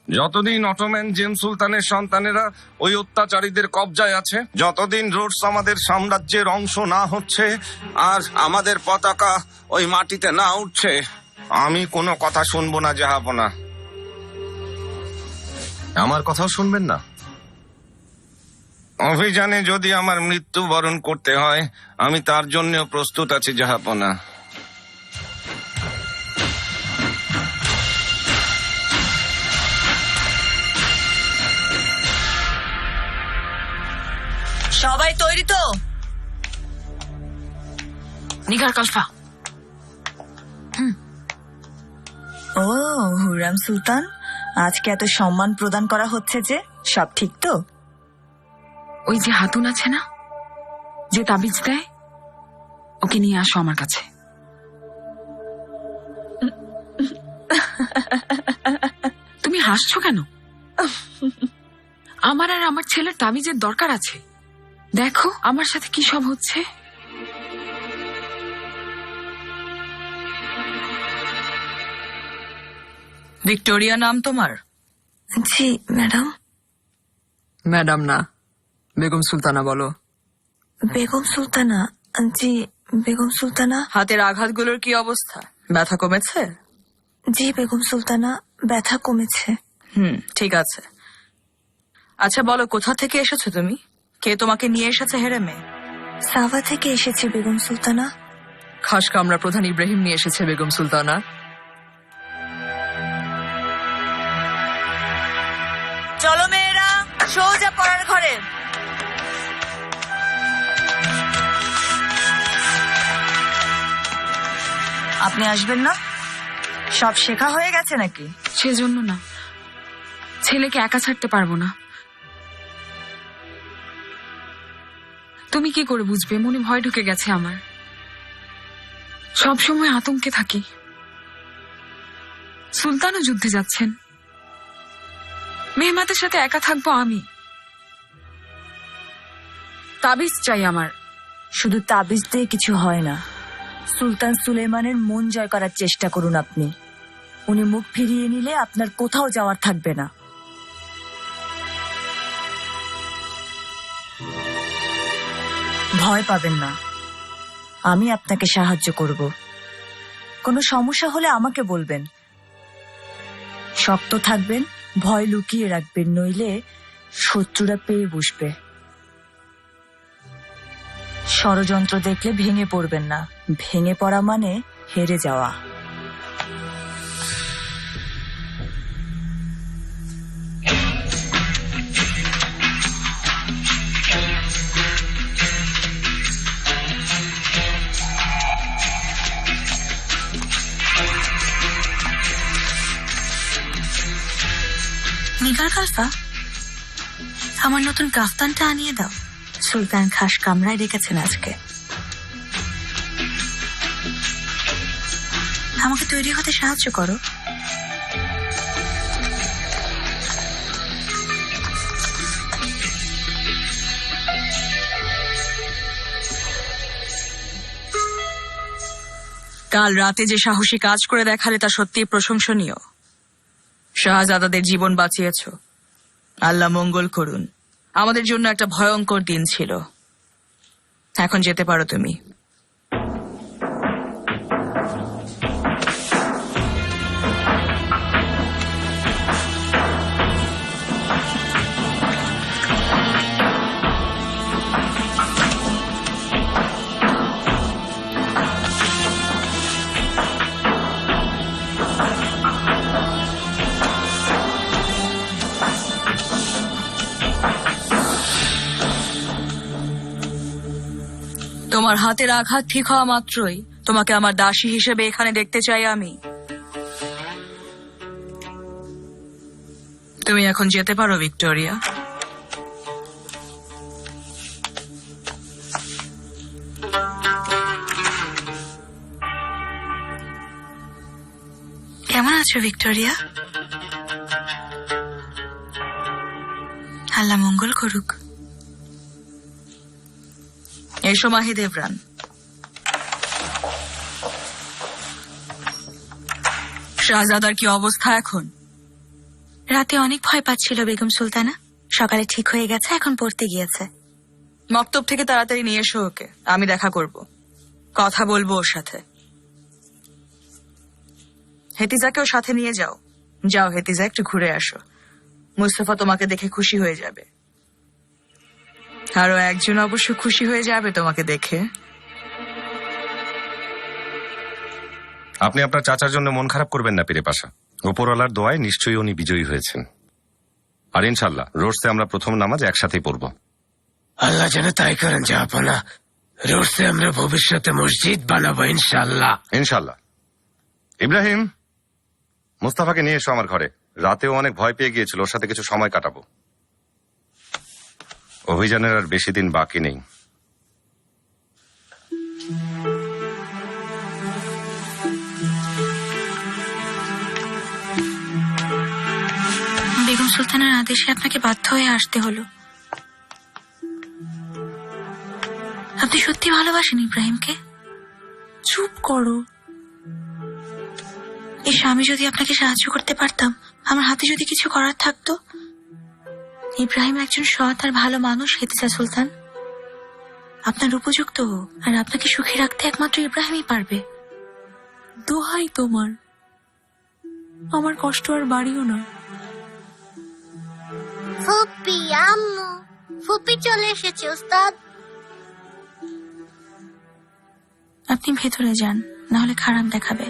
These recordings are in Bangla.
যতদিন অটোম্যান জেমস সুলতানের সন্তানেরা ওই অত্যাচারীদের কবজায় আছে, যতদিন রোডস আমাদের সাম্রাজ্যের অংশ না হচ্ছে আর আমাদের পতাকা ওই মাটিতে না উঠছে, আমি কোনো কথা শুনবো না জাহাপনা। আমার কথাও শুনবেন না? অভিযানে যদি আমার মৃত্যুবরণ করতে হয়, আমি তার জন্যও প্রস্তুত আছি জাহাপনা। সবাই তৈরি তো? নিগার কালফা। ও হুররাম সুলতান, আজকে এত সম্মান প্রদান করা হচ্ছে যে, সব ঠিক তো? ওই যে হাতুন আছে না, যে তাবিজ দেয়, ওকে নিয়ে আসো আমার কাছে। তুমি হাসছো কেন? আমার আর আমার ছেলের তাবিজের দরকার আছে। দেখো আমার সাথে কি সব হচ্ছে। ভিক্টোরিয়া নাম তোমার? জি ম্যাডাম। ম্যাডাম না, বেগম সুলতানা বলো। বেগম সুলতানা? জি বেগম সুলতানা। হাতের আঘাতগুলোর কি অবস্থা? ব্যথা কমেছে? জি বেগম সুলতানা, ব্যথা কমেছে। ঠিক আছে। আচ্ছা বলো, কোথা থেকে এসেছো তুমি? কে তোমাকে নিয়ে এসেছে হেরেমে? সাভা থেকে এসেছি বেগম সুলতানা। খাস কামরা প্রধান ইব্রাহিম নিয়ে এসেছে বেগম সুলতানা। চলো মেয়েরা, সোজা পড়ার ঘরে। আপনি আসবেন না? সব শেখা হয়ে গেছে নাকি? সেজন্য না, ছেলেকে একা ছাড়তে পারবো না। তুমি কি করে বুঝবে? মনে ভয় ঢুকে গেছে আমার, সব সময় আতঙ্কে থাকি। সুলতানও যুদ্ধে যাচ্ছেন, মেহমাতের সাথে একা থাকবো আমি। তাবিজ চাই আমার। শুধু তাবিজ দিয়ে কিছু হয় না। সুলতান সুলেমানের মন জয় করার চেষ্টা করুন আপনি। উনি মুখ ফিরিয়ে নিলে আপনার কোথাও যাওয়ার থাকবে না। ভয় পাবেন না, আমি আপনাকে সাহায্য করব। কোনো সমস্যা হলে আমাকে বলবেন। শক্ত থাকবেন, ভয় লুকিয়ে রাখবেন, নইলে শত্রুরা পেয়ে বসবে। ষড়যন্ত্র দেখলে ভেঙে পড়বেন না, ভেঙে পড়া মানে হেরে যাওয়া। নিগার খালফা, আমার নতুন কাফতানটা আনিয়ে দাও। সুলতান খাস কামরায় রেখেছেন আজকে। আমাকে তৈরি হতে সাহায্য করো। কাল রাতে যে সাহসী কাজ করে দেখালে তা সত্যিই প্রশংসনীয়। শাহজাদাদের জীবন বাঁচিয়েছ, আল্লাহ মঙ্গল করুন। আমাদের জন্য একটা ভয়ঙ্কর দিন ছিল। এখন যেতে পারো তুমি। তোমার হাতের আঘাত ঠিক হওয়া মাত্রই তোমাকে আমার দাসী হিসেবে এখানে দেখতে চাই আমি। তুমি এখন যেতে পারো ভিক্টোরিয়া। কেমন আছো ভিক্টোরিয়া? আল্লাহ মঙ্গল করুক। এসো মাহিদেবরান। শাহজাদার কি অবস্থা এখন? রাতে অনেক ভয় পাচ্ছিল বেগম সুলতানা, সকালে ঠিক হয়ে গেছে, এখন পড়তে গিয়েছে। মক্তব থেকে তাড়াতাড়ি নিয়ে এসো ওকে, আমি দেখা করব, কথা বলবো ওর সাথে। হেতিজাকেও সাথে নিয়ে যাও। যাও হেতিজা, একটু ঘুরে আসো। মুস্তফা তোমাকে দেখে খুশি হয়ে যাবে, আরো একজন অবশ্য খুশি হয়ে যাবে তোমাকে দেখে। আপনি আপনার চাচার জন্য মন খারাপ করবেন না পীরে পাশা। ওপরওয়ালার দোয়ায় নিশ্চয়ই উনি বিজয়ী হয়েছেন। আর ইনশাল্লাহ রোজতে আমরা প্রথম নামাজ একসাথেই পড়ব। আল্লাহ যেন তাই করেন জাহাপনা। রোডসে আমরা ভবিষ্যতে মসজিদ বানাবো ইনশাল্লাহ। ইনশাল্লাহ। ইব্রাহিম, মুস্তাফাকে নিয়ে এসো আমার ঘরে। রাতেও অনেক ভয় পেয়ে গিয়েছিল, ওর সাথে কিছু সময় কাটাবো। অভিযানের আর বেশি দিন বাকি নেই। বেগম সুলতানের আদেশে আপনাকে বাধ্য হয়ে আসতে হলো। আপনি সত্যি ভালোবাসেন ইব্রাহিমকে? চুপ করো। এই স্বামী যদি আপনাকে সাহায্য করতে পারতাম, আমার হাতে যদি কিছু করার থাকতো। ইব্রাহিম একজন সৎ আর ভালো মানুষ হেতিজা সুলতান, আপনার উপযুক্ত, আর আপনাকে সুখী রাখতে একমাত্র ইব্রাহিমই পারবে। দোহাই তোমার, আমার কষ্ট আর বাড়িও না। ফুপি, আম্মু, ফুপি চলে এসেছে ওস্তাদ। আপনি ভেতরে যান, না হলে খারাপ দেখাবে।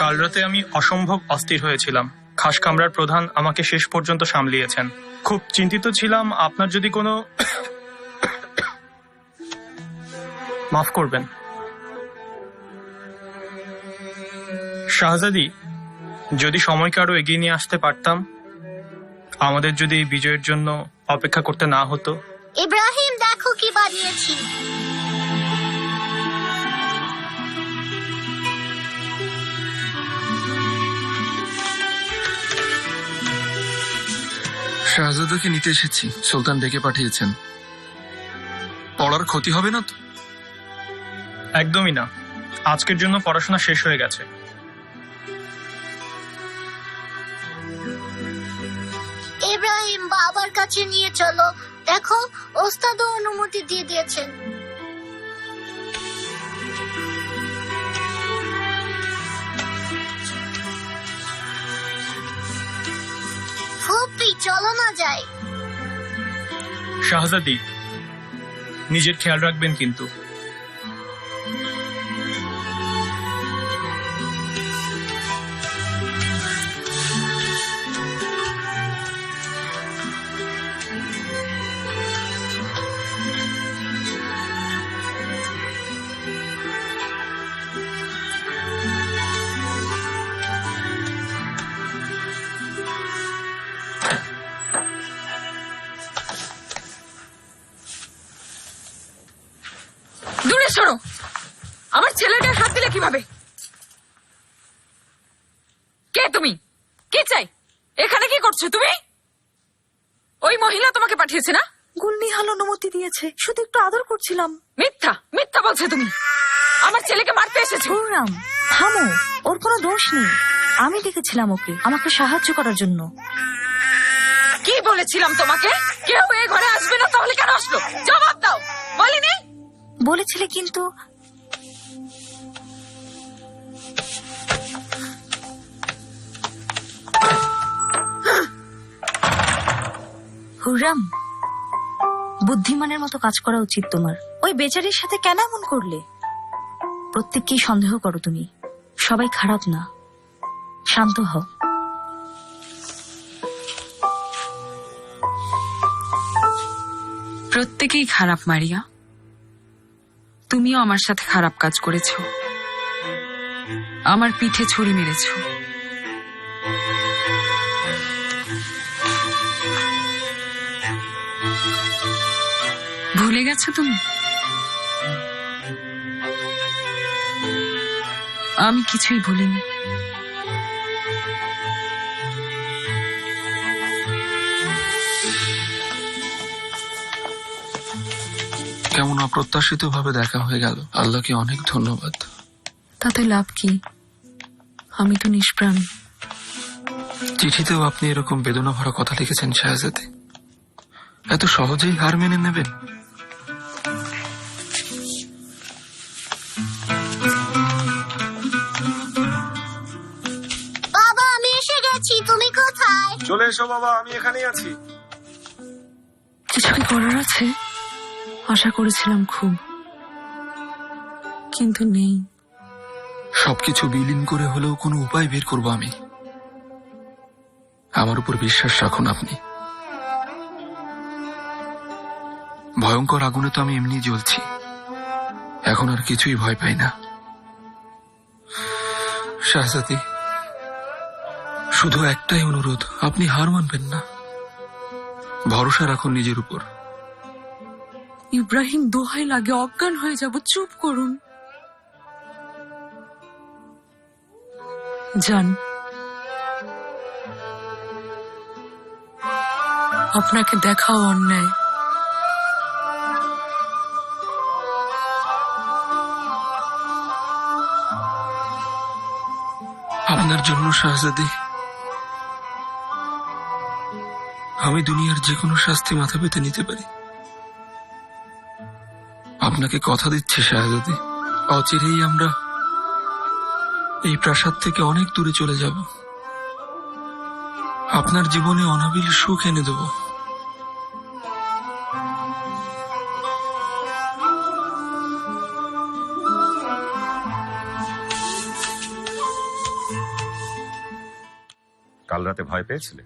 কাল রাতে আমি অসম্ভব অস্থির হয়েছিলাম। খাস কামরার প্রধান আমাকে শেষ পর্যন্ত সামলিয়েছেন। খুব চিন্তিত ছিলাম আপনার যদি কোনো মাফ করবেন শাহজাদি, যদি সময়কে আরো এগিয়ে নিয়ে আসতে পারতাম, আমাদের যদি এই বিজয়ের জন্য অপেক্ষা করতে না হতো। ইব্রাহিম দেখো কি বানিয়েছি। শাহজাদাকে নিতে এসেছি, সুলতান ডেকে পাঠিয়েছেন। পড়ার ক্ষতি হবে না তো? একদমই না, আজকের জন্য পড়াশোনা শেষ হয়ে গেছে। ইব্রাহিম বাবার কাছে নিয়ে চলো, দেখো ওস্তাদও অনুমতি দিয়ে দিয়েছেন। ফুপি চলো না যাই। শাহজাদি, নিজের খেয়াল রাখবেন কিন্তু। দূরে সরো, আমার ছেলেটা হাত দিলে কিভাবে? কে তুমি? কি চাই? এখানে কি করছো তুমি? ওই মহিলা তোমাকে পাঠিয়েছে না? গুলনিহাল অনুমতি দিয়েছে, শুধু একটু আদর করছিলাম। মিথ্যা মিথ্যা বলছো তুমি। আমার ছেলেকে মারতে এসেছো। হুররাম, থামো, ওর কোনো দোষ নেই। আমি ডেকেছিলাম ওকে আমাকে সাহায্য করার জন্য। কি বলেছিলাম তোমাকে? কেউ এই ঘরে আসবে না, তাহলে কেন আসলো? জবাব দাও। বলিনি? বলেছিলে কিন্তু হুররাম, বুদ্ধিমানের মতো কাজ করা উচিত তোমার। ওই বেচারির সাথে কেন এমন করলে? প্রত্যেককেই সন্দেহ করো তুমি, সবাই খারাপ না। শান্ত হও। প্রত্যেকেই খারাপ মারিয়া, তুমিও আমার সাথে খারাপ কাজ করেছো। আমার পিঠে ছুরি মেরেছো। ভুলে গেছো তুমি? আমি কিছুই ভুলিনি। কেমন অপ্রত্যাশিত ভাবে দেখা হয়ে গেল। আল্লাহকে অনেক ধন্যবাদ। তাতে লাভ কি? আমি তো নিষ্প্রাণ। চিঠিতেও আপনি এরকম বেদনা ভরা কথা লিখেছেন শাহজাদি। এত সহজেই হার মেনে নেবেন? বাবা আমি এসে গেছি, তুমি কোথায়? চলে এসো বাবা, আমি এখানেই আছি। কিছু কি করার আছে? আশা করেছিলাম খুব, কিন্তু নেই। সবকিছু বিলীন করে হলেও কোনো উপায় বের করবো আমি। আমার উপর বিশ্বাস রাখুন আপনি। ভয়ঙ্কর আগুনে তো আমি এমনি জ্বলছি, এখন আর কিছুই ভয় পাই না। শাহজাদি, শুধু একটাই অনুরোধ, আপনি হার মানবেন না, ভরসা রাখুন নিজের উপর। ইব্রাহিম, দোহাই লাগে, অজ্ঞান হয়ে যাব, চুপ করুন। যান, আপনাকে দেখাও অন্যায়। আপনার জন্য শাহজাদি আমি দুনিয়ার যে কোনো শাস্তি মাথা পেতে নিতে পারি। আপনাকে কথা দিচ্ছি শাহজাদি, অচিরেই আমরা এই প্রাসাদ থেকে অনেক দূরে চলে যাব। আপনার জীবনে অনাবিল সুখ এনে দেব। কাল রাতে ভয় পেয়েছিলে?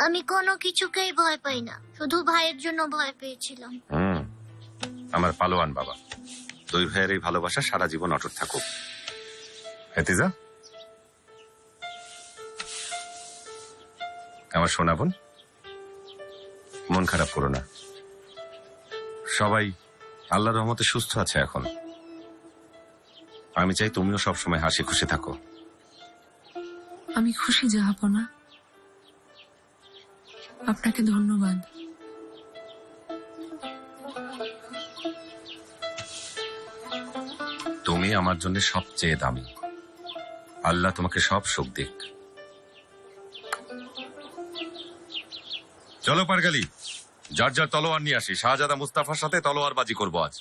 আমি কোনো কিছুকেই ভয় পাই না, শুধু ভাইয়ের জন্য ভয় পেয়েছিলাম। আমার পালোয়ান বাবা, দুই ভাইয়ের এই ভালোবাসা সারা জীবন অটুট থাকুক। হেতিজা, আমার সোনা বোন, মন খারাপ করো না। সবাই আল্লাহর রহমতে সুস্থ আছে এখন। আমি চাই তুমিও সবসময় হাসি খুশি থাকো। আমি খুশি জাহাপনা, আপনাকে ধন্যবাদ। তুমি আমার জন্য সবচেয়ে দামি। আল্লাহ তোমাকে সব সুখ দিক। চলো পারগালি, যার যার তলোয়ার নিয়ে আসি। শাহজাদা মুস্তাফার সাথে তলোয়ার বাজি করবো আজ।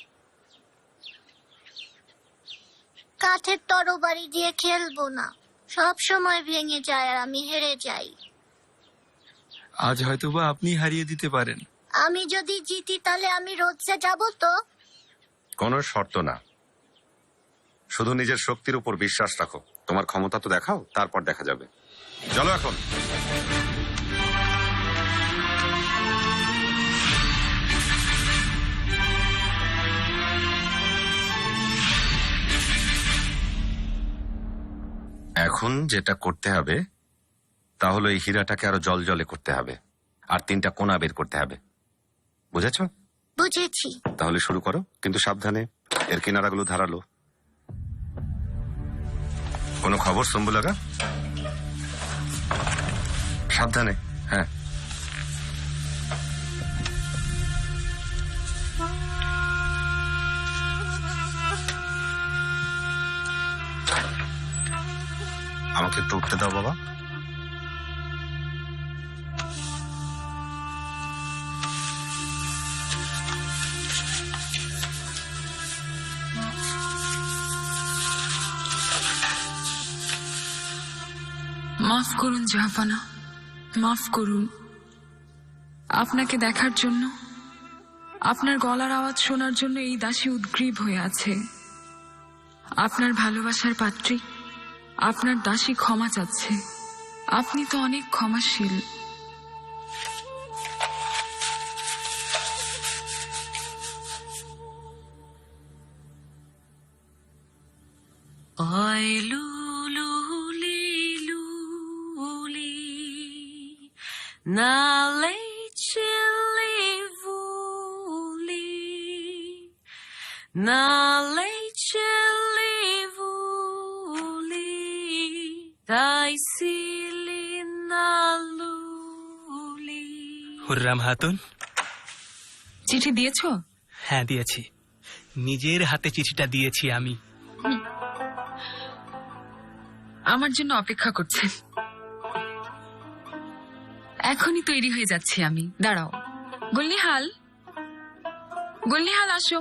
কাঠের তরবারি দিয়ে খেলবো না, সব সময় ভেঙে যায় আর আমি হেরে যাই। আজ হয়তোবা আপনি হারিয়ে দিতে পারেন। আমি যদি জিতি তাহলে আমি রোজে যাব তো? কোনো শর্ত না, শুধু নিজের শক্তির উপর বিশ্বাস রাখো। তোমার ক্ষমতা তো দেখাও, তারপর দেখা যাবে। চলো এখন। এখন যেটা করতে হবে তা হলো এই হীরাটাকে আরো জলজলে করতে হবে, আর 3টা কোণা বের করতে হবে। বুঝেছো? বুঝেছি। তাহলে শুরু করো, কিন্তু সাবধানে, এর কিনারাগুলো ধারালো। কোনো খবর সম্বুলাগা? সাবধানে, হ্যাঁ। আমাকে একটু উঠতে দাও বাবা। মাফ করুন জাহাপানা, মাফ করুন। আপনাকে দেখার জন্য, আপনার গলার আওয়াজ শোনার জন্য এই দাসী উদ্গ্রীব হয়ে আছে। আপনার ভালোবাসার পাত্রী, আপনার দাসী ক্ষমা চাচ্ছে। আপনি তো অনেক ক্ষমাশীল। হুররাম হাতুন, চিঠি দিয়েছো? হ্যাঁ দিয়েছি। নিজের হাতে চিঠিটা দিয়েছি আমি। আমার জন্য অপেক্ষা করছেন? এখনই তৈরি হয়ে যাচ্ছি আমি, দাঁড়াও। গুলনিহাল, গুলনিহাল আসো।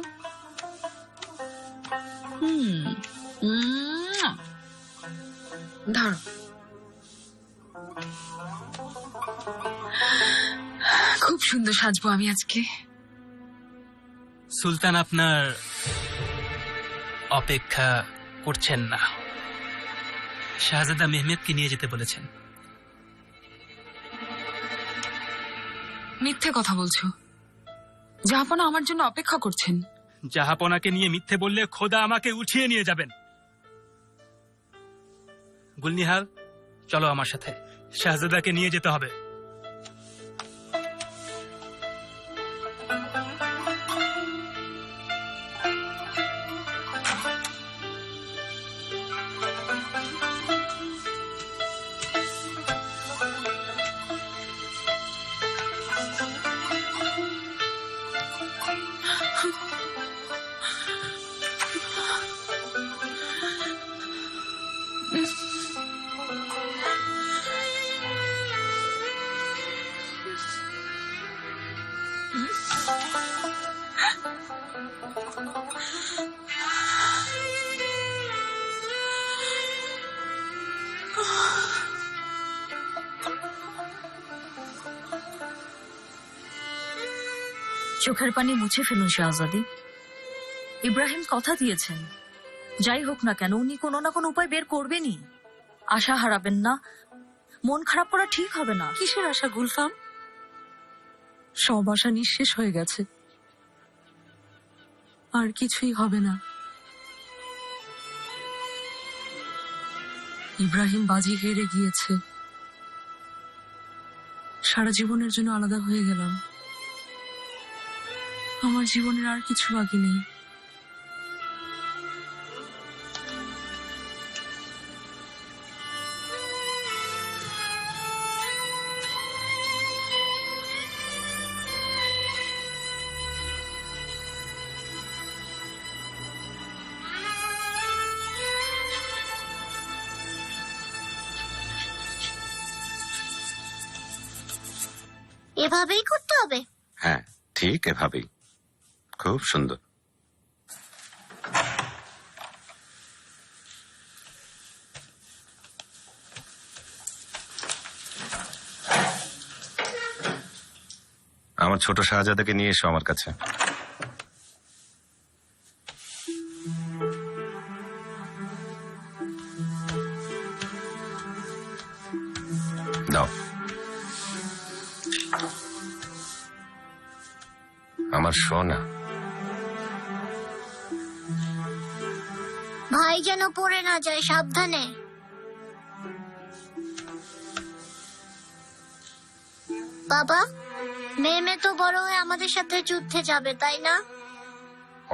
ধরো। খুব সুন্দর সাজবো আমি আজকে। সুলতান আপনার অপেক্ষা করছেন না, শাহজাদা মেহমেদকে নিয়ে যেতে বলেছেন। মিথ্যে কথা বলছো। জাহাপনা আমার জন্য অপেক্ষা করছেন। জাহাপনাকে নিয়ে মিথ্যে বললে খোদা আমাকে উঠিয়ে নিয়ে যাবেন। গুলনিহাল, চলো আমার সাথে, শাহজাদাকে নিয়ে যেতে হবে। চোখের পানি মুছে ফেলুন শাহজাদি। ইব্রাহিম কথা দিয়েছেন, যাই হোক না কেন উনি কোনো না কোনো উপায় বের করবেনই। আশা হারাবেন না, মন খারাপ করা ঠিক হবে না। কিসের আশা গুলফাম? সব আশা নিঃশেষ হয়ে গেছে, আর কিছুই হবে না। ইব্রাহিম বাজি হেরে গিয়েছে, সারা জীবনের জন্য আলাদা হয়ে গেলাম। আমার জীবনের আর কিছু বাকি নেই। এভাবেই করতে হবে? হ্যাঁ, ঠিক এভাবেই। খুব সুন্দর। আমার ছোট শাহজাদাকে নিয়ে এসো আমার কাছে। দাও। আমার সোনা। ভাই যেন পড়ে না যায়, সাবধানে। বাবা, মেয়ে তো বড় হয়ে আমাদের সাথে যুদ্ধে যাবে, তাই না?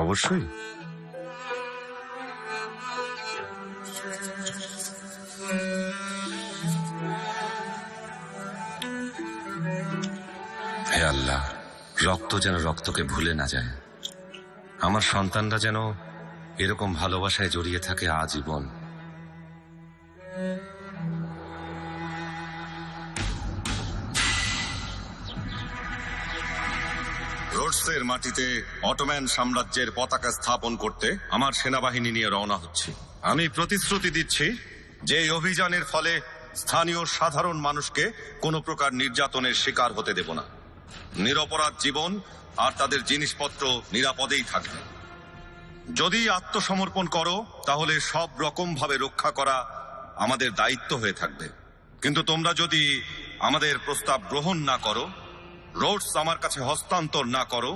অবশ্যই। হে আল্লাহ, রক্ত যেন রক্তকে ভুলে না যায়। আমার সন্তানরা যেন এরকম ভালোবাসায় জড়িয়ে থাকে আজীবন। রোডসের মাটিতে অটোম্যান সাম্রাজ্যের পতাকা স্থাপন করতে আমার সেনাবাহিনী নিয়ে রওনা হচ্ছি। আমি প্রতিশ্রুতি দিচ্ছি যে এই অভিযানের ফলে স্থানীয় সাধারণ মানুষকে কোনো প্রকার নির্যাতনের শিকার হতে দেব না। নিরপরাধ জীবন আর তাদের জিনিসপত্র নিরাপদেই থাকবে। যদি আত্মসমর্পণ করো তাহলে সব রকম ভাবে রক্ষা করা আমাদের দায়িত্ব হয়ে থাকবে। কিন্তু তোমরা যদি আমাদের প্রস্তাব গ্রহণ না করো, রোডস আমার কাছে হস্তান্তর না করো,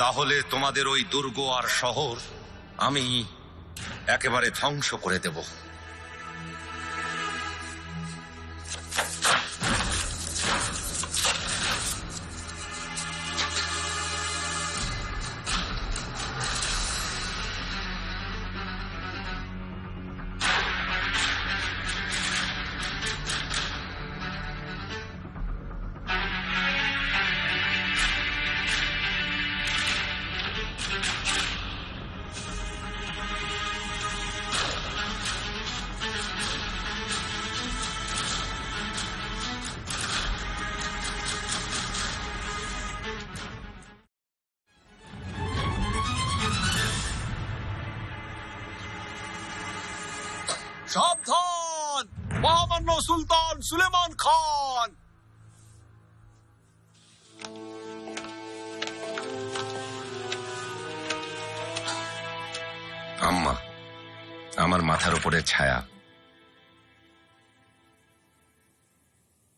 তাহলে তোমাদের ওই দুর্গ আর শহর আমি একেবারে ধ্বংস করে দেব। মহামান্য সুলতান সুলেমান খান। আম্মা, আমার মাথার উপরে ছায়া।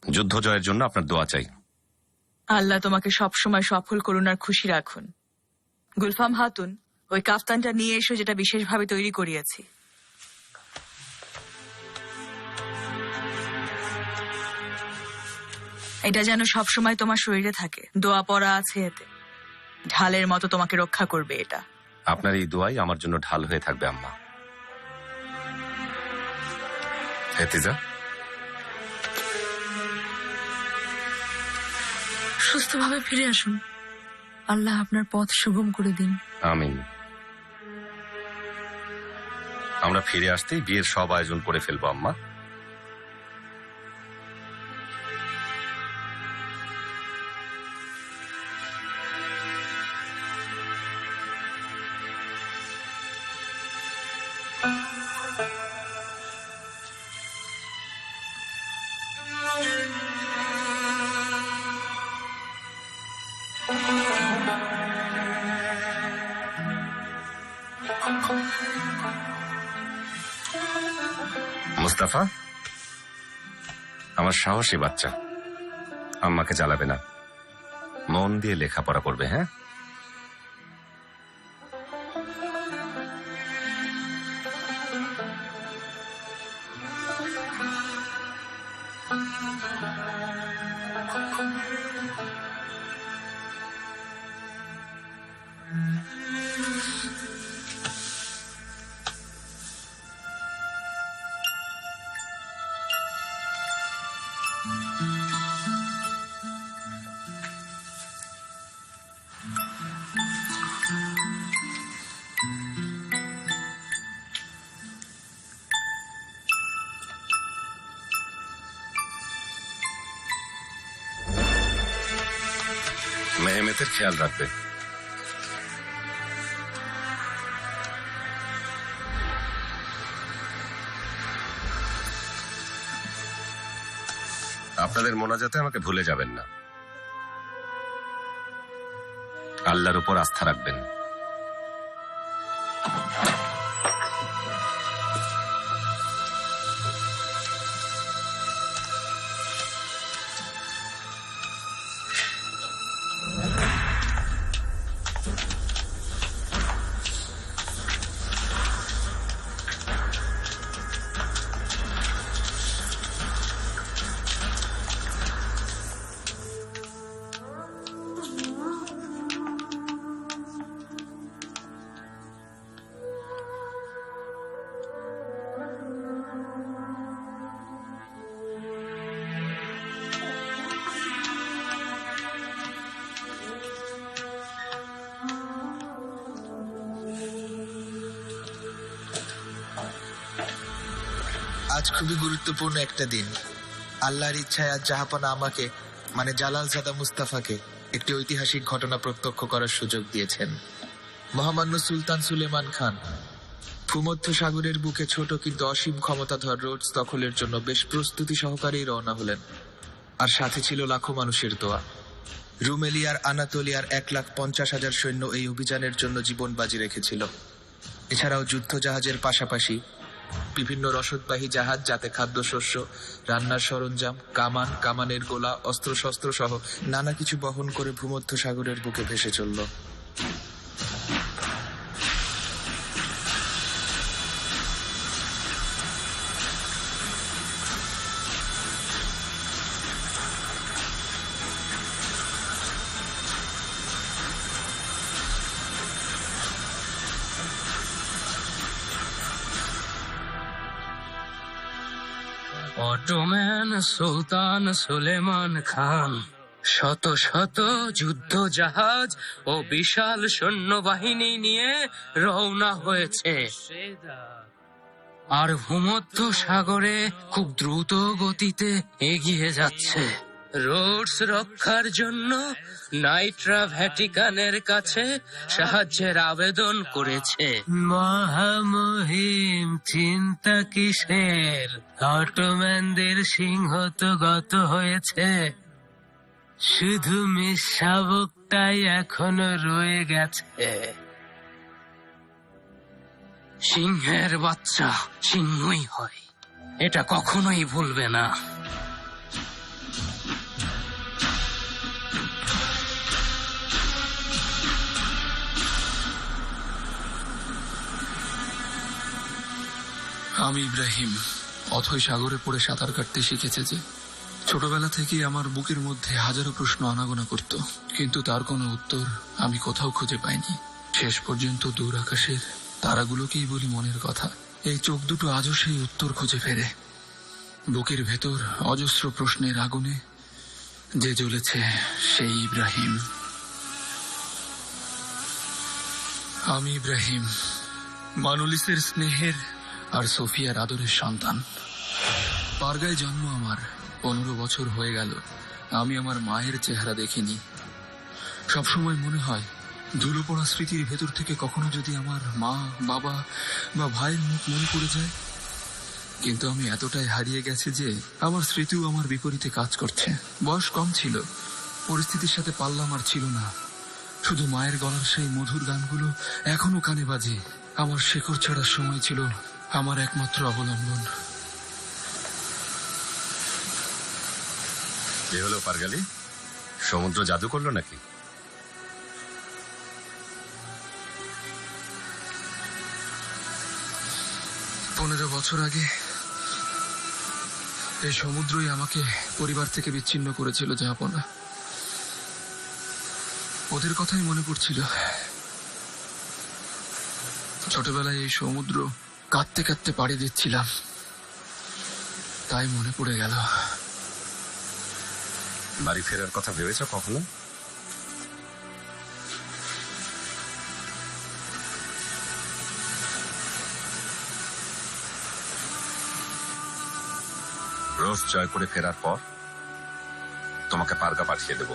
যুদ্ধ জয়ের জন্য আপনার দোয়া চাই। আল্লাহ তোমাকে সবসময় সফল করুন আর খুশি রাখুন। গুলফাম হাতুন, ওই কাফতানটা নিয়ে এসো যেটা বিশেষভাবে তৈরি করিয়েছি। এটা যেন সবসময় তোমার শরীরে থাকে। দোয়া পড়া আছে এতে, ঢালের মতো তোমাকে রক্ষা করবে এটা। আপনার এই দোয়াই আমার জন্য ঢাল হয়ে থাকবে আম্মা। হেতিজা, সুস্থভাবে ফিরে আসুন। আল্লাহ আপনার পথ সুগম করে দিন। আমিন। আমরা ফিরে আসতেই বিয়ের সব আয়োজন করে ফেলবো আম্মা। মুস্তাফা আমার সাহসী বাচ্চা, আম্মাকে জ্বালাবে না, মন দিয়ে লেখাপড়া করবে। হ্যাঁ, মেহমেতের খেয়াল রাখবে। আপনাদের মোনাজাতে আমাকে ভুলে যাবেন না। আল্লাহর উপর আস্থা রাখবেন। আজ খুবই গুরুত্বপূর্ণ একটা দিন। আল্লাহর ইচ্ছায় আজ জাহাপনা আমাকে মানে জালালজাদা মুস্তাফাকে একটি ঐতিহাসিক ঘটনা প্রত্যক্ষ করার সুযোগ দিয়েছেন। মহামান্য সুলতান সুলেমান খান ভূমধ্য সাগরের বুকে ছোট কিন্তু অসীম ক্ষমতাধর রোডস দখলের জন্য বেশ প্রস্তুতি সহকারেই রওনা হলেন। আর সাথে ছিল লাখো মানুষের দোয়া। রুমেলিয়ার আনাতোলিয়ার 1,50,000 সৈন্য এই অভিযানের জন্য জীবন বাজি রেখেছিল। এছাড়াও যুদ্ধ জাহাজের পাশাপাশি বিভিন্ন রসদবাহী জাহাজ যাতে খাদ্যশস্য, রান্নার সরঞ্জাম, কামান, কামানের গোলা, অস্ত্রশস্ত্র সহ নানা কিছু বহন করে ভূমধ্য সাগরের বুকে ভেসে চলল। অটোম্যান সুলতান সুলেমান খান শত শত যুদ্ধ জাহাজ ও বিশাল সৈন্যবাহিনী নিয়ে রওনা হয়েছে আর ভূমধ্য সাগরে খুব দ্রুত গতিতে এগিয়ে যাচ্ছে। রোডস রক্ষার জন্য নাইট্রা ভ্যাটিকানের কাছে সাহায্যের আবেদন করেছে। মহামহিম, চিন্তা কিসের? অটোম্যানদের সিংহ তো গত হয়েছে, শুধু মিস শাবকটাই এখনো রয়ে গেছে। সিংহের বাচ্চা সিংহই হয়, এটা কখনোই ভুলবে না। আমি ইব্রাহিম অথই সাগরে পড়ে সাঁতার কাটতে শিখেছে যে ছোটবেলা থেকেই আমার বুকের মধ্যে হাজারো প্রশ্ন আনাগোনা করত, কিন্তু তার কোনো উত্তর আমি কোথাও খুঁজে পাইনি। শেষ পর্যন্ত দূর আকাশের তারাগুলোকেই বলি মনের কথা। এই চোখ দুটো আজও সেই উত্তর খুঁজে ফেরে। বুকের ভেতর অজস্র প্রশ্নের আগুনে যে জ্বলেছে সেই ইব্রাহিম। আমি ইব্রাহিম, মানুলিসের স্নেহের আর সোফিয়ার আদরের সন্তান। পারগায় জন্ম আমার, 15 বছর হয়ে গেল আমি আমার মায়ের চেহারা দেখিনি। সবসময় মনে হয় ধুলো পড়া স্মৃতির ভেতর থেকে কখনো যদি আমার মা, বাবা বা ভাইয়ের মুখ মনে পড়ে যায়। কিন্তু আমি এতটাই হারিয়ে গেছি যে আমার স্মৃতিও আমার বিপরীতে কাজ করছে। বয়স কম ছিল, পরিস্থিতির সাথে পাল্লা আমার ছিল না। শুধু মায়ের গলার সেই মধুর গানগুলো এখনো কানে বাজে। আমার শেকড় ছাড়ার সময় ছিল আমার একমাত্র অবলম্বন। কি হলো পারগালি, সমুদ্র জাদু করলো নাকি? পনেরো বছর আগে এই সমুদ্রই আমাকে পরিবার থেকে বিচ্ছিন্ন করেছিল জাহাপনা। ওদের কথাই মনে পড়ছিল। ছোটবেলায় এই সমুদ্র কাঁদতে কাঁদতে পাড়ি দিচ্ছিলাম, তাই মনে পড়ে গেল। বাড়ি ফেরার কথা ভেবেছ কখনো? রোজ জয় করে ফেরার পর তোমাকে পারগা পাঠিয়ে দেব।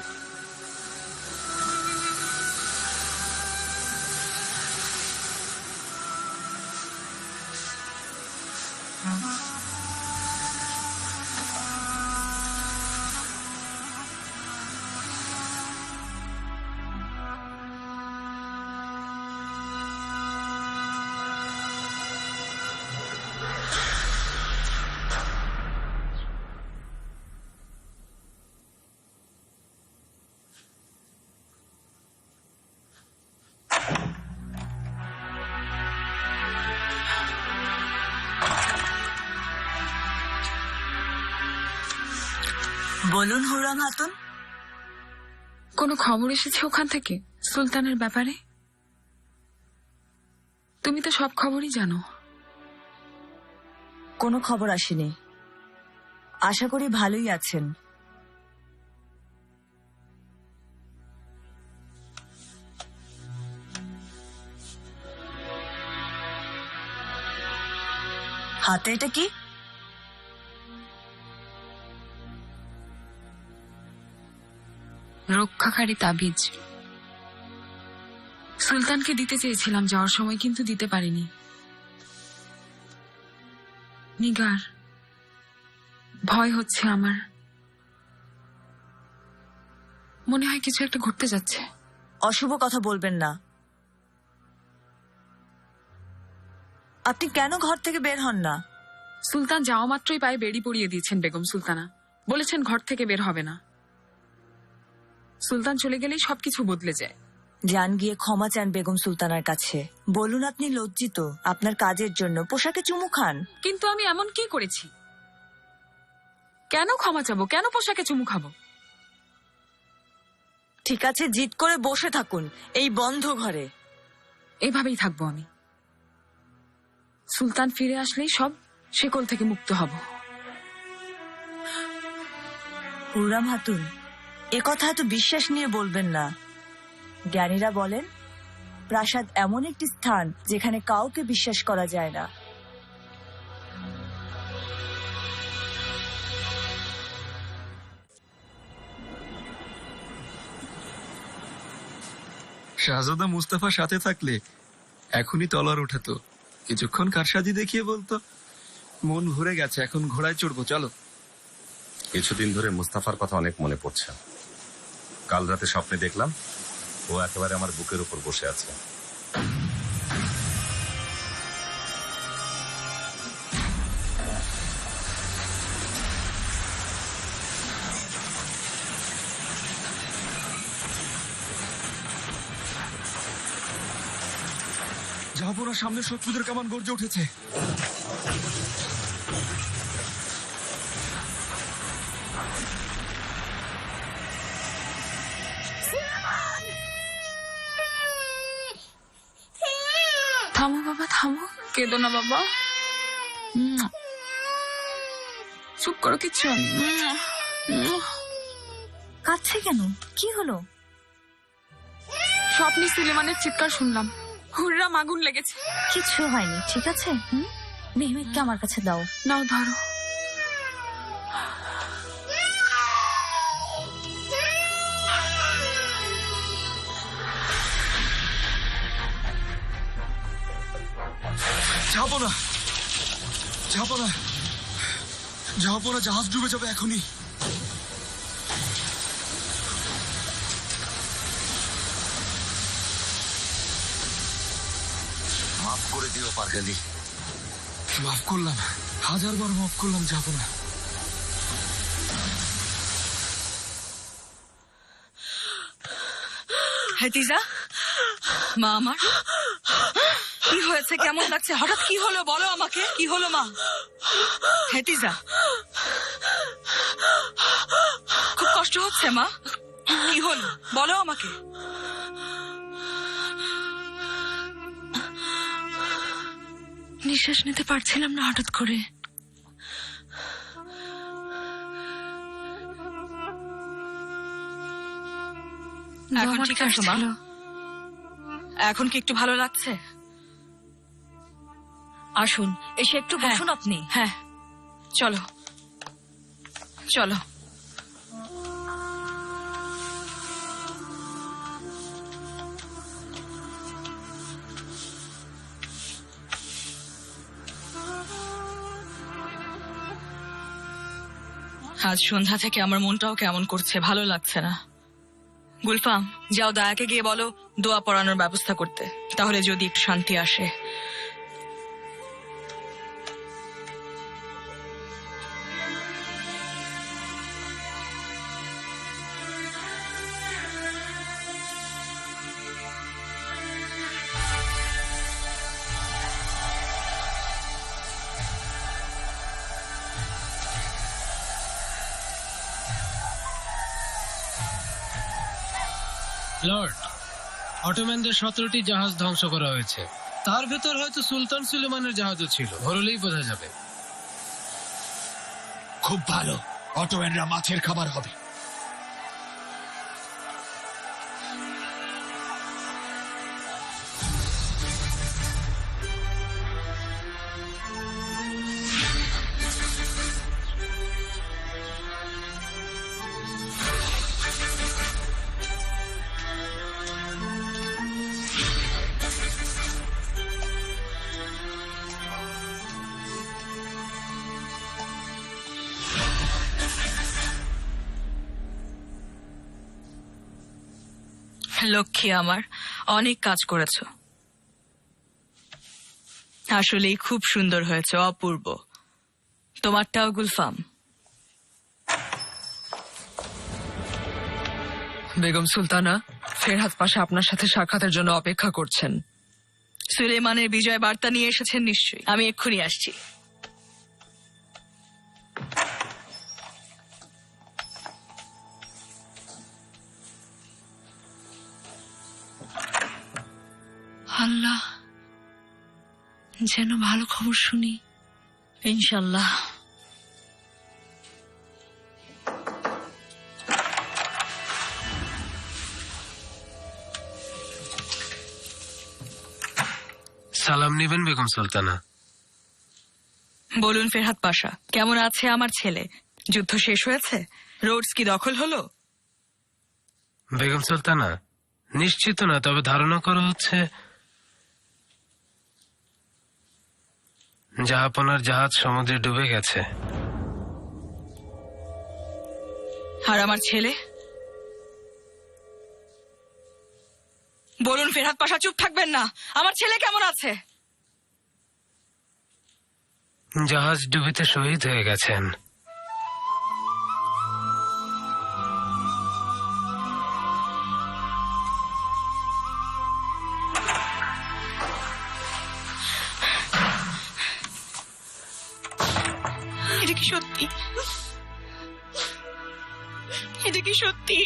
বলুন হুরাম হাতুন। কোনো খবর এসেছে ওখান থেকে সুলতানের ব্যাপারে? তুমি তো সব খবরই জানো। কোনো খবর আসেনি, আশা করি ভালোই আছেন। হাতে এটা কি? রক্ষাকারী তাবিজ। সুলতানকে দিতে চেয়েছিলাম যাওয়ার সময়, কিন্তু দিতে পারিনি। নিগার, ভয় হচ্ছে আমার। মনে হয় কিছু একটা ঘটতে যাচ্ছে। অশুভ কথা বলবেন না। আপনি কেন ঘর থেকে বের হন না? সুলতান যাওয়া মাত্রই পায়ে বেড়ি পরিয়ে দিয়েছেন বেগম সুলতানা। বলেছেন ঘর থেকে বের হবে না। সুলতান চলে গেলেই সবকিছু বদলে যায়। যান গিয়ে ক্ষমা চান বেগম সুলতানার কাছে। বলুন আপনি লজ্জিত আপনার কাজের জন্য, পোশাকে চুমু খান। কিন্তু আমি এমন কি করেছি? কেন ক্ষমা চাবো? কেন পোশাকে চুমু খাবো? ঠিক আছে, জিদ করে বসে থাকুন এই বন্ধ ঘরে। এভাবেই থাকবো আমি। সুলতান ফিরে আসলেই সব শেকল থেকে মুক্ত হব। হুরাম হাতুন, এ কথা এত বিশ্বাস নিয়ে বলবেন না। জ্ঞানীরা বলেন প্রাসাদ এমন একটি স্থান যেখানে কাউকে বিশ্বাস করা যায় না। শাহজাদা মুস্তাফা সাথে থাকলে এখনই তলোয়ার উঠাতো, কিছুক্ষণ কারসাজি দেখিয়ে বলতো মন ভরে গেছে, এখন ঘোড়ায় চড়বো, চলো। কিছুদিন ধরে মুস্তাফার কথা অনেক মনে পড়ছে। কাল রাতে স্বপ্নে দেখলাম ও একেবারে আমার বুকের উপর বসে আছে। জাহাপনা সামনে শত্রুদের কামান গর্জে উঠেছে। থামো বাবা, থামো, কেঁদো না বাবা। চুপ করো, কিচ্ছু হয়নি। কাঁদছে কেন? কি হলো? স্বপ্নে সুলেমানের চিৎকার শুনলাম, হুররাম আগুন লেগেছে। কিছু হয়নি, ঠিক আছে? মেহমেদকে আমার কাছে দাও। নাও ধরো। জাহাপনা, জাহাপনা, জাহাপনা, জাহাজ ডুবে যাবে এখনই। মাফ করে দিও পারগালি। মাফ করলাম, 1000 বার মাফ করলাম জাহাপনা। হেতিজা, মা আমার, কি হয়েছে? কেমন লাগছে? হঠাৎ কি হলো বলো আমাকে, কি হলো মা? হেতিজা, খুব কষ্ট হচ্ছে মা? কি হলো বলো আমাকে। নিঃশ্বাস নিতে পারছিলাম না হঠাৎ করে। এখন ঠিক আছে মা? এখন কি একটু ভালো লাগছে? আসুন, এসে একটু বসুন আপনি। হ্যাঁ, চলো চলো। আজ সন্ধ্যা থেকে আমার মনটাও কেমন করছে, ভালো লাগছে না। গুলফাম, যাও দায়াকে গিয়ে বলো দোয়া পড়ানোর ব্যবস্থা করতে, তাহলে যদি একটু শান্তি আসে। লর্ড, অটোম্যানদের 17টি জাহাজ ধ্বংস করা হয়েছে। তার ভেতর হয়তো সুলতান সুলেমানের জাহাজও ছিল, ভরলেই বোঝা যাবে। খুব ভালো, অটোম্যানরা মাছের খাবার হবে। লক্ষ্মী আমার, অনেক কাজ করেছো, আসলেই খুব সুন্দর হয়েছে, অপূর্ব। তোমারটাও গুলফাম। বেগম সুলতানা, ফেরহাদ পাশা আপনার সাথে সাক্ষাতের জন্য অপেক্ষা করছেন। সুলেমানের বিজয় বার্তা নিয়ে এসেছেন নিশ্চয়ই, আমি এক্ষুনি আসছি। আল্লাহ, যেন ভালো খবর শুনি। ইনশাল্লাহ। সালাম নেবেন বেগম সুলতানা। বলুন ফেরহাদ পাশা, কেমন আছে আমার ছেলে? যুদ্ধ শেষ হয়েছে? রোডস কি দখল হলো? বেগম সুলতানা, নিশ্চিত না, তবে ধারণা করা হচ্ছে জাহাপনার জাহাজ সমুদ্রে ডুবে গেছে। আর আমার ছেলে? বলুন ফেরহাদ পাশা, চুপ থাকবেন না। আমার ছেলে কেমন আছে? জাহাজ ডুবিতে শহীদ হয়ে গেছেন। এটা কি সত্যি? এটা কি সত্যি?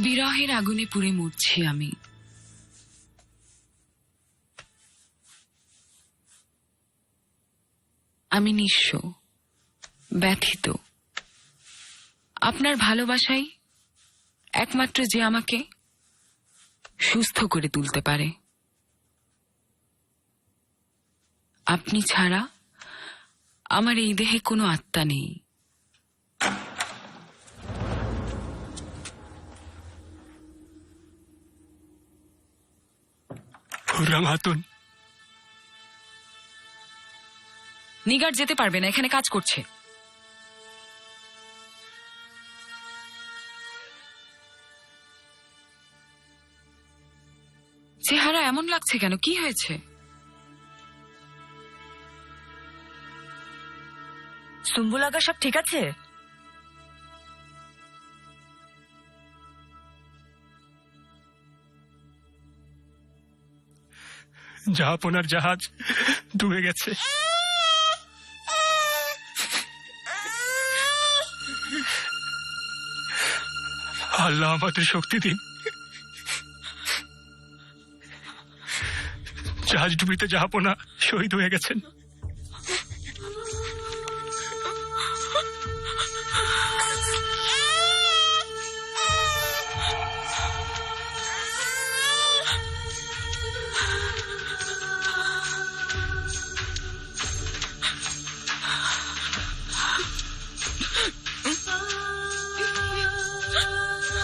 বিরহের আগুনে পুড়ে মরছি আমি। আমি নিঃস্ব, ব্যথিত। আপনার ভালোবাসাই একমাত্র যে আমাকে সুস্থ করে তুলতে পারে। আপনি ছাড়া আমার এই দেহে কোনো আত্মা নেই। খাতুন, নিগার যেতে পারবে না, এখানে কাজ করছে। চেহারা এমন লাগছে কেন? কি হয়েছে? সুম্বুল আগা সব ঠিক আছে? জাহাপনার জাহাজ ডুবে গেছে। আল্লাহ আমাদের শক্তি দিন। জাহাজ ডুবিতে জাহাপনা শহীদ হয়ে গেছেন।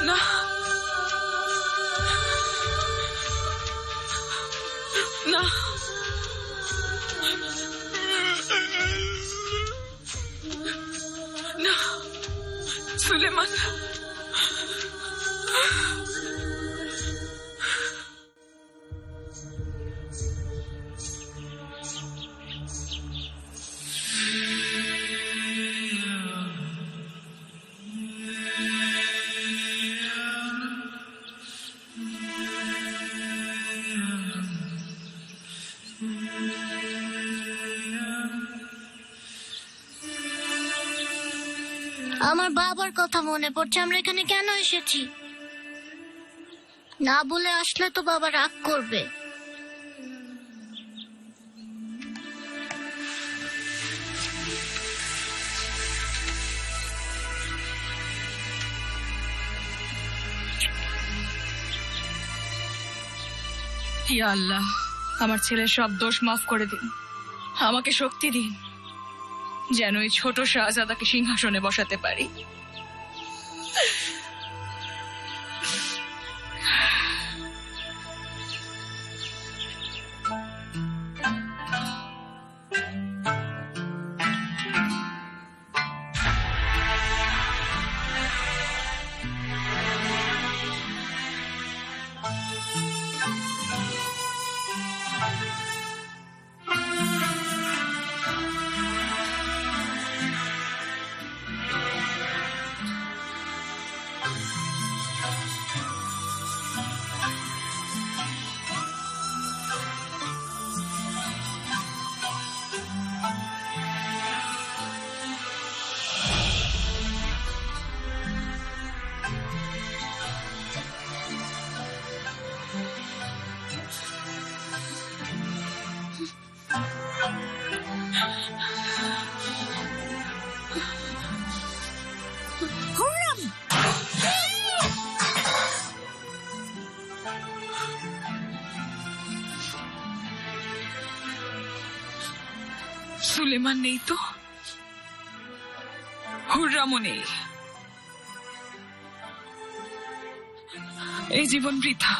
না, না, না, সুলেমান। আমার বাবার কথা মনে পড়ছে। আমরা এখানে কেন এসেছি? না বলে আসলে তো বাবা রাগ করবে। ইয়া আল্লাহ, আমার ছেলের সব দোষ মাফ করে দিন। আমাকে শক্তি দিন যেন এই ছোট শাহজাদাকে সিংহাসনে বসাতে পারি। সুলেমান নেই তো, হুররামও নেই। এই জীবন বৃথা।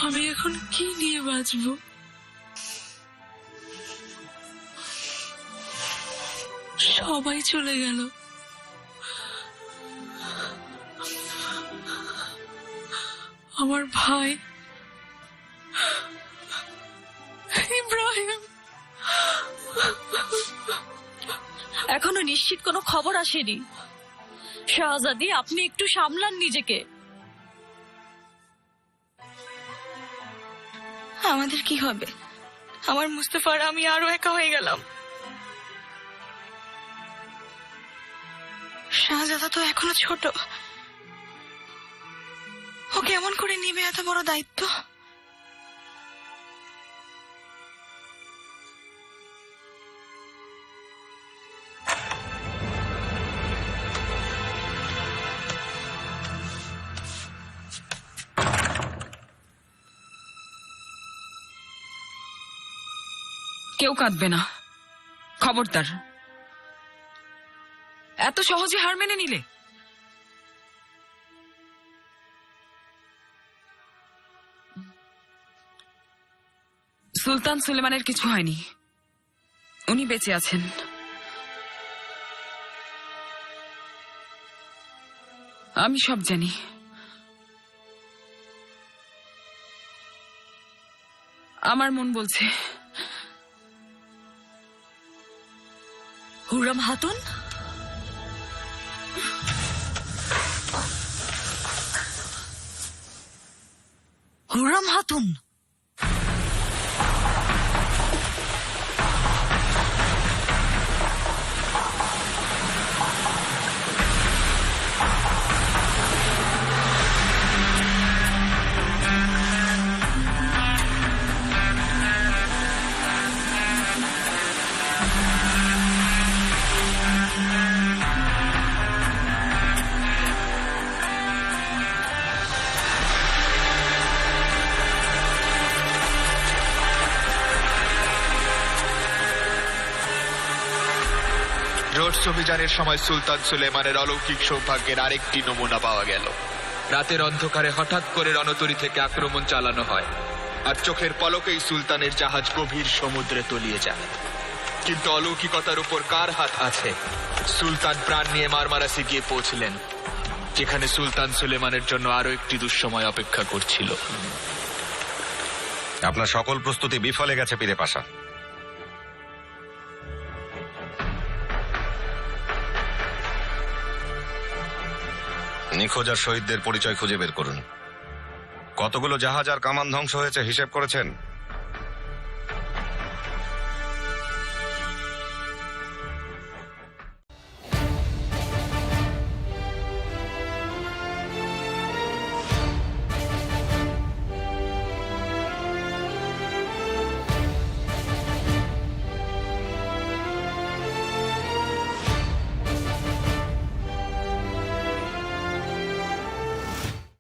আমি এখন কি নিয়ে বাঁচবো? সবাই চলে গেল। আমার ভাই ইব্রাহিম। এখনো নিশ্চিত কোনো খবর আসেনি। শাহজাদি, আপনি একটু সামলান নিজেকে। আমাদের কি হবে? আমার মুস্তাফার আমি আরো একা হয়ে গেলাম। শাহজাদা তো এখনো ছোট, ও কেমন করে নিবে এত বড় দায়িত্ব? কেউ কাঁদবে না, খবরদার। এত সহজে হার মেনে নিলে? সুলতান সুলেমানের কিছু হয়নি, উনি বেঁচে আছেন। আমি সব জানি। আমার মন বলছে হুররাম খাতুন, হুররাম খাতুন, রোডস অভিযানের সময় সুলতান সুলেমানের অলৌকিক সৌভাগ্যের আরেকটি নমুনা পাওয়া গেল। রাতের অন্ধকারে হঠাৎ করে রণতরী থেকে আক্রমণ চালানো হয়, আর চোখের পলকেই সুলতানের জাহাজ গভীর সমুদ্রে তলিয়ে যায়। কিন্তু অলৌকিকতার উপর কার হাত আছে? সুলতান প্রাণ নিয়ে মারমারাসি গিয়ে পৌঁছলেন, যেখানে সুলতান সুলেমানের জন্য আরো একটি দুঃসময় অপেক্ষা করছিল। আপনার সকল প্রস্তুতি বিফলে গেছে পীরে পাশা। নিখোঁজ আর শহীদদের পরিচয় খুঁজে বের করুন। কতগুলো জাহাজ আর কামান ধ্বংস হয়েছে হিসেব করেছেন?